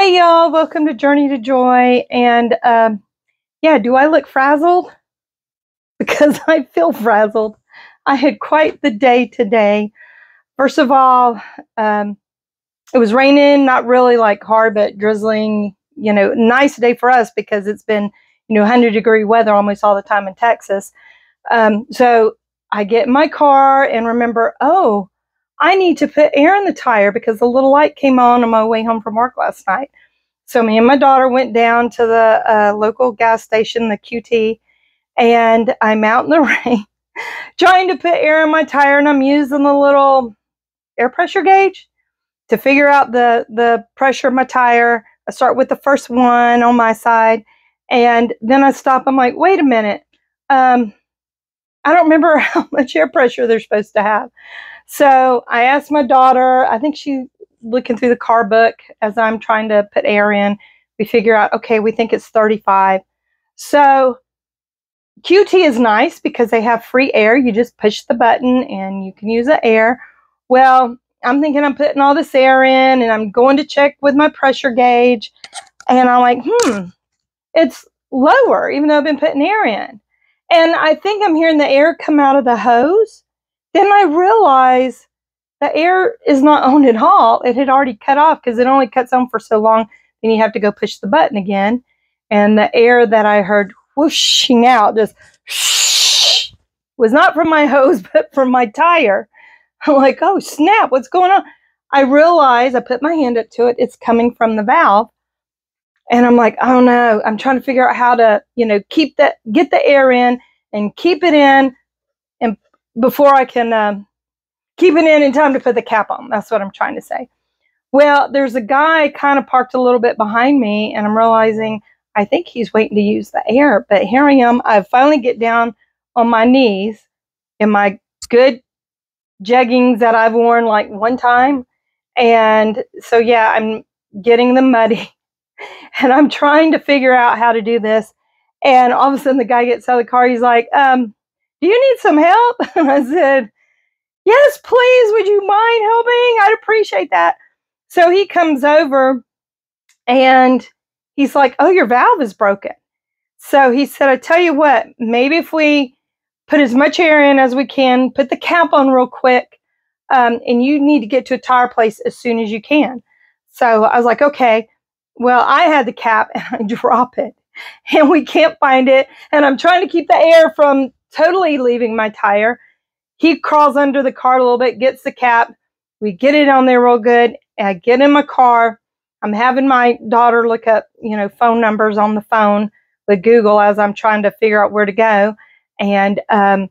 Hey y'all, welcome to Journey to Joy. And yeah, do I look frazzled? Because I feel frazzled. I had quite the day today. First of all, it was raining, not really like hard, but drizzling. Nice day for us because it's been 100-degree weather almost all the time in Texas. So I get in my car and remember, oh, I need to put air in the tire because the little light came on my way home from work last night. So me and my daughter went down to the local gas station, the QT, and I'm out in the rain trying to put air in my tire, and I'm using the little air pressure gauge to figure out the pressure of my tire. I start with the first one on my side, and then I stop. I'm like, wait a minute. I don't remember how much air pressure they're supposed to have. So I asked my daughter, I think she's looking through the car book as I'm trying to put air in. We figure out, okay, we think it's 35. So QT is nice because they have free air. You just push the button and you can use the air. Well, I'm thinking I'm putting all this air in and I'm going to check with my pressure gauge. And I'm like, it's lower, even though I've been putting air in. And I think I'm hearing the air come out of the hose. Then I realize the air is not on at all. It had already cut off because it only cuts on for so long. Then you have to go push the button again. And the air that I heard whooshing out, just shh, was not from my hose, but from my tire. I'm like, oh, snap, what's going on? I realize, I put my hand up to it, it's coming from the valve. And I'm like, oh no, I'm trying to figure out how to, get the air in and keep it in, and before I can keep it in time to put the cap on. That's what I'm trying to say. Well, there's a guy kind of parked a little bit behind me, and I'm realizing I think he's waiting to use the air. But here I am. I finally get down on my knees in my good jeggings that I've worn like one time. And so, yeah, I'm getting them muddy. And I'm trying to figure out how to do this. And all of a sudden, the guy gets out of the car. He's like, do you need some help? And I said, yes, please. Would you mind helping? I'd appreciate that. So he comes over and he's like, oh, your valve is broken. So he said, I tell you what, maybe if we put as much air in as we can, put the cap on real quick, and you need to get to a tire place as soon as you can. So I was like, okay. Well, I had the cap and I drop it and we can't find it. And I'm trying to keep the air from totally leaving my tire. He crawls under the car a little bit, gets the cap. We get it on there real good. And I get in my car. I'm having my daughter look up, phone numbers on the phone with Google as I'm trying to figure out where to go. And I'm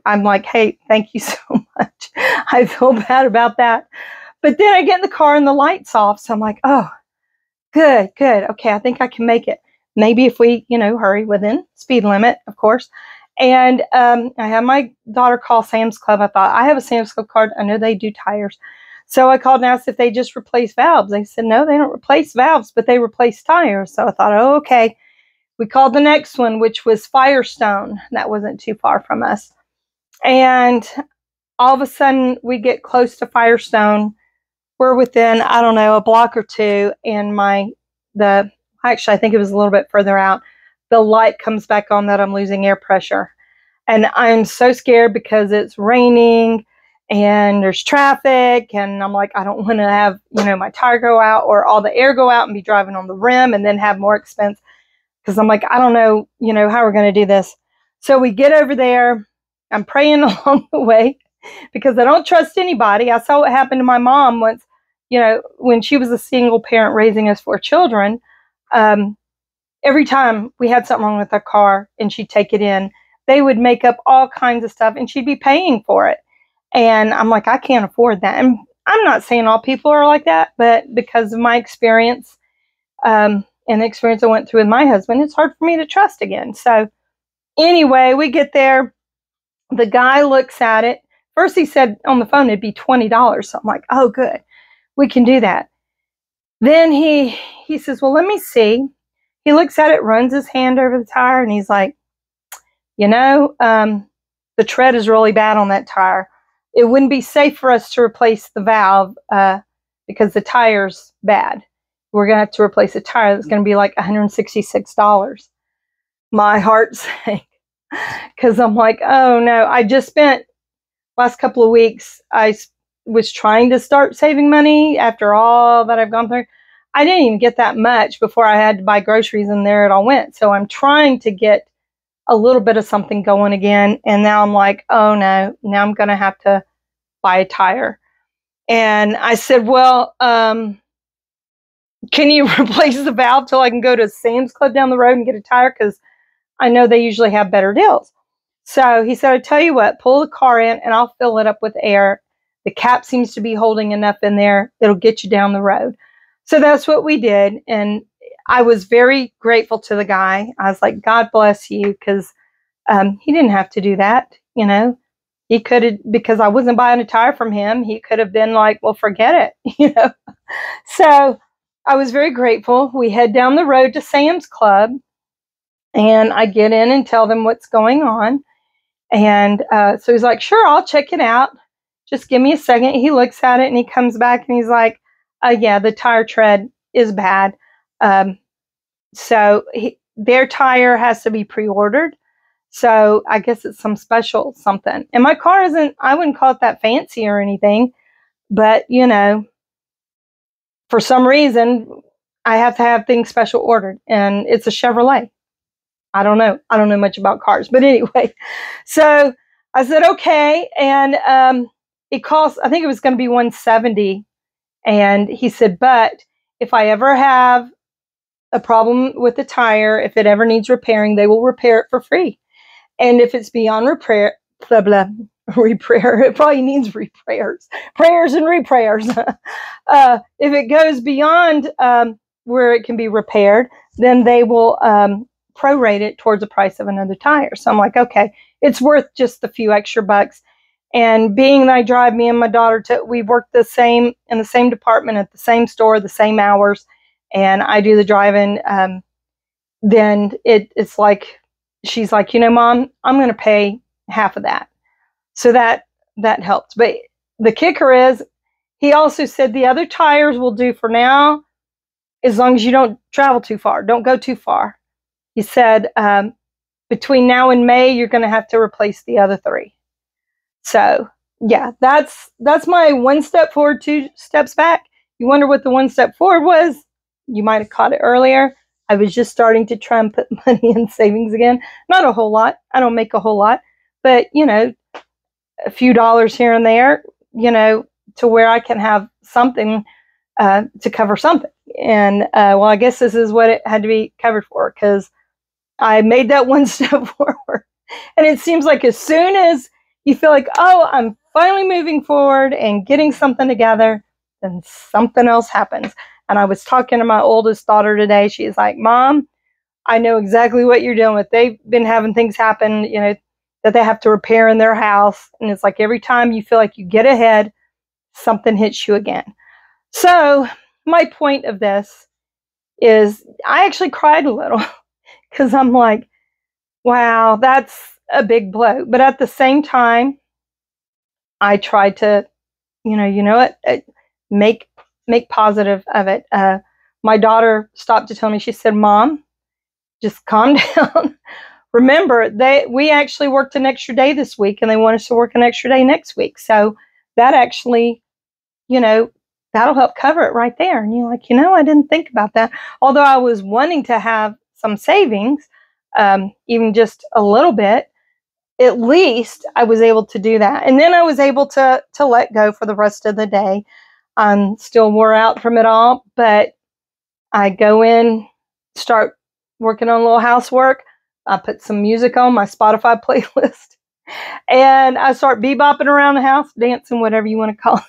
like, hey, thank you so much. I feel bad about that. But then I get in the car and the light's off. So I'm like, oh, good. Okay, I think I can make it. Maybe if we, hurry within speed limit, of course. And I had my daughter call Sam's Club. I thought, I have a Sam's Club card. I know they do tires. So I called and asked if they just replace valves. They said, no, they don't replace valves, but they replace tires. So I thought, oh, okay. We called the next one, which was Firestone. That wasn't too far from us. And all of a sudden, we get close to Firestone. We're within, I don't know, a block or two, and actually, I think it was a little bit further out. The light comes back on that I'm losing air pressure. And I'm so scared because it's raining and there's traffic. And I'm like, I don't want to have, my tire go out or all the air go out and be driving on the rim and then have more expense. Because I'm like, I don't know, how we're going to do this. So we get over there. I'm praying along the way because I don't trust anybody. I saw what happened to my mom once, when she was a single parent raising us 4 children. Every time we had something wrong with our car and she'd take it in, they would make up all kinds of stuff and she'd be paying for it. And I'm like, I can't afford that. And I'm not saying all people are like that, but because of my experience and the experience I went through with my husband, it's hard for me to trust again. So anyway, we get there. The guy looks at it. First he said on the phone it'd be $20. So I'm like, oh, good. We can do that. Then he says, well, let me see. He looks at it, runs his hand over the tire, and he's like, the tread is really bad on that tire. It wouldn't be safe for us to replace the valve because the tire's bad. We're going to have to replace a tire that's going to be like $166. My heart sank because I'm like, oh no, I just spent last couple of weeks, I was trying to start saving money after all that I've gone through. I didn't even get that much before I had to buy groceries, and there it all went. So I'm trying to get a little bit of something going again. And now I'm like, oh no, now I'm going to have to buy a tire. And I said, well, can you replace the valve till I can go to Sam's Club down the road and get a tire? Because I know they usually have better deals. So he said, I tell you what, pull the car in and I'll fill it up with air. The cap seems to be holding enough in there. It'll get you down the road. So that's what we did. And I was very grateful to the guy. I was like, God bless you, because he didn't have to do that. You know, he could have, because I wasn't buying a tire from him, he could have been like, well, forget it, you know. So I was very grateful. We head down the road to Sam's Club, and I get in and tell them what's going on. And so he's like, sure, I'll check it out. Just give me a second. He looks at it and he comes back and he's like, yeah, the tire tread is bad. So their tire has to be pre-ordered. So I guess it's some special something. And my car isn't, I wouldn't call it that fancy or anything. But, you know, for some reason, I have to have things special ordered. And it's a Chevrolet. I don't know. I don't know much about cars. But anyway, so I said, okay. And it cost, I think it was going to be $170. And he said, but if I ever have a problem with the tire, if it ever needs repairing, they will repair it for free. And if it's beyond repair, repair, it probably needs repairs, prayers and reprayers. If it goes beyond where it can be repaired, then they will prorate it towards the price of another tire. So I'm like, okay, it's worth just the few extra bucks. And being that I drive, me and my daughter, we work in the same department at the same store, the same hours, and I do the driving. Then it's like, she's like, you know, Mom, I'm going to pay half of that. So that helps. But the kicker is, he also said the other tires will do for now, as long as you don't travel too far. Don't go too far. He said, between now and May, you're going to have to replace the other 3. So yeah, that's my 1 step forward, 2 steps back. You wonder what the 1 step forward was? You might have caught it earlier. I was just starting to try and put money in savings again. Not a whole lot. I don't make a whole lot, but you know, a few dollars here and there, you know, to where I can have something to cover something. And well, I guess this is what it had to be covered for, because I made that 1 step forward. And it seems like as soon as you feel like, oh, I'm finally moving forward and getting something together, then something else happens. And I was talking to my oldest daughter today. She's like, Mom, I know exactly what you're dealing with. They've been having things happen, you know, that they have to repair in their house. And it's like every time you feel like you get ahead, something hits you again. So my point of this is I actually cried a little because I'm like, wow, that's a big blow. But at the same time, I tried to, you know what, make positive of it. My daughter stopped to tell me, she said, Mom, just calm down. Remember, we actually worked an extra day this week, and they want us to work an extra day next week. So that actually, you know, that'll help cover it right there. And you're like, you know, I didn't think about that. Although I was wanting to have some savings, even just a little bit, at least I was able to do that. And then I was able to let go for the rest of the day. I'm still wore out from it all, but I go in, start working on a little housework. I put some music on my Spotify playlist, and I start bebopping around the house, dancing, whatever you want to call it,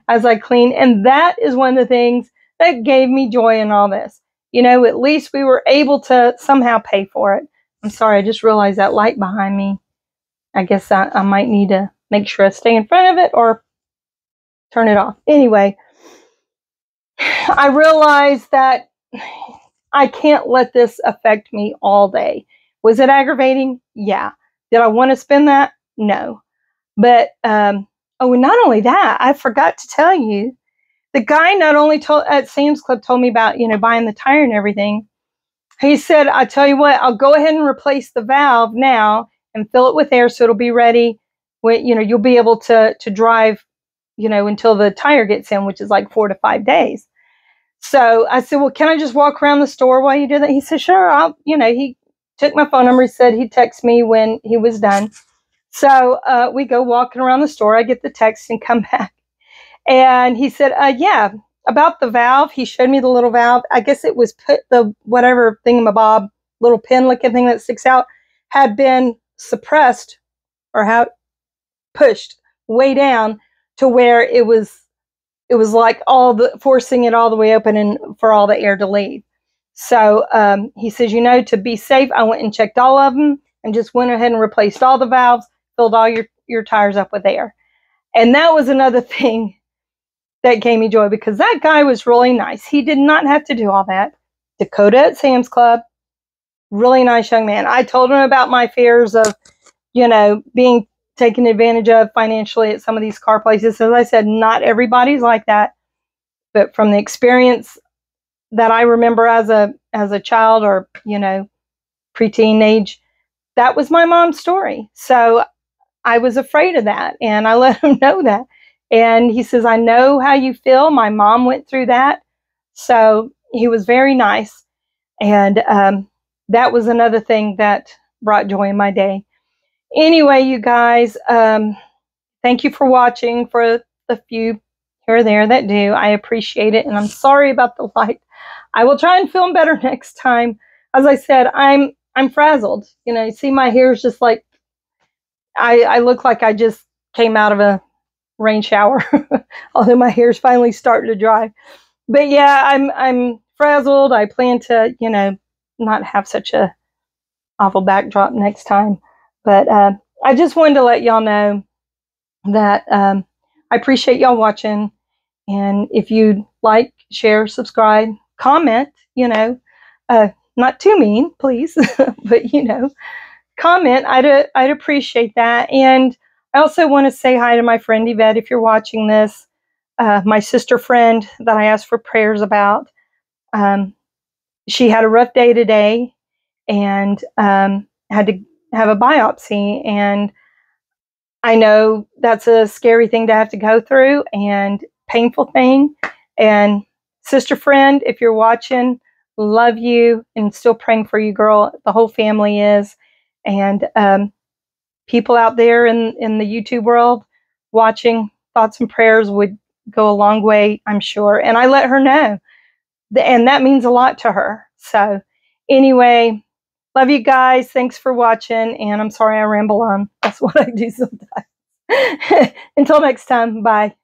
as I clean. And that is one of the things that gave me joy in all this. You know, at least we were able to somehow pay for it. I'm sorry, I just realized that light behind me. I guess I might need to make sure I stay in front of it or turn it off. Anyway, I realized that I can't let this affect me all day. Was it aggravating? Yeah. Did I want to spend that? No. But, oh, and not only that, I forgot to tell you The guy not only told at Sam's Club told me about, buying the tire and everything. He said, I tell you what, I'll go ahead and replace the valve now and fill it with air so it'll be ready when, you'll be able to drive, until the tire gets in, which is like 4 to 5 days. So I said, well, can I just walk around the store while you do that? He said, sure. He took my phone number. He said he'd text me when he was done. So we go walking around the store. I get the text and come back. And he said, yeah, about the valve. He showed me the little valve. I guess it was put the whatever thingamabob, little pin looking thing that sticks out, had been suppressed or pushed way down to where it was like forcing it all the way open and for all the air to leave. So he says, to be safe, I went and checked all of them and just went ahead and replaced all the valves, filled all your tires up with air. And that was another thing that gave me joy, because that guy was really nice. He did not have to do all that. Dakota at Sam's Club, really nice young man. I told him about my fears of, being taken advantage of financially at some of these car places. As I said, not everybody's like that. But from the experience that I remember as a child or, preteen age, that was my mom's story. So I was afraid of that, and I let him know that. And he says, I know how you feel. My mom went through that. So he was very nice. And that was another thing that brought joy in my day. Anyway, you guys, thank you for watching. For the few here or there that do, I appreciate it. And I'm sorry about the light. I will try and film better next time. As I said, I'm frazzled. You see my hair is just like, I look like I just came out of a rain shower, although my hair's finally starting to dry. But yeah, I'm frazzled. I plan to, not have such a awful backdrop next time. But I just wanted to let y'all know that I appreciate y'all watching. And if you'd like, share, subscribe, comment, not too mean, please, but comment. I'd appreciate that. And I also want to say hi to my friend Yvette, if you're watching this, my sister friend that I asked for prayers about. She had a rough day today and had to have a biopsy. And I know that's a scary thing to have to go through and painful thing. And sister friend, if you're watching, love you and still praying for you, girl. The whole family is. And people out there in the YouTube world watching, thoughts and prayers would go a long way, I'm sure. And I let her know. And that means a lot to her. So anyway, love you guys. Thanks for watching. And I'm sorry I ramble on. That's what I do sometimes. Until next time. Bye.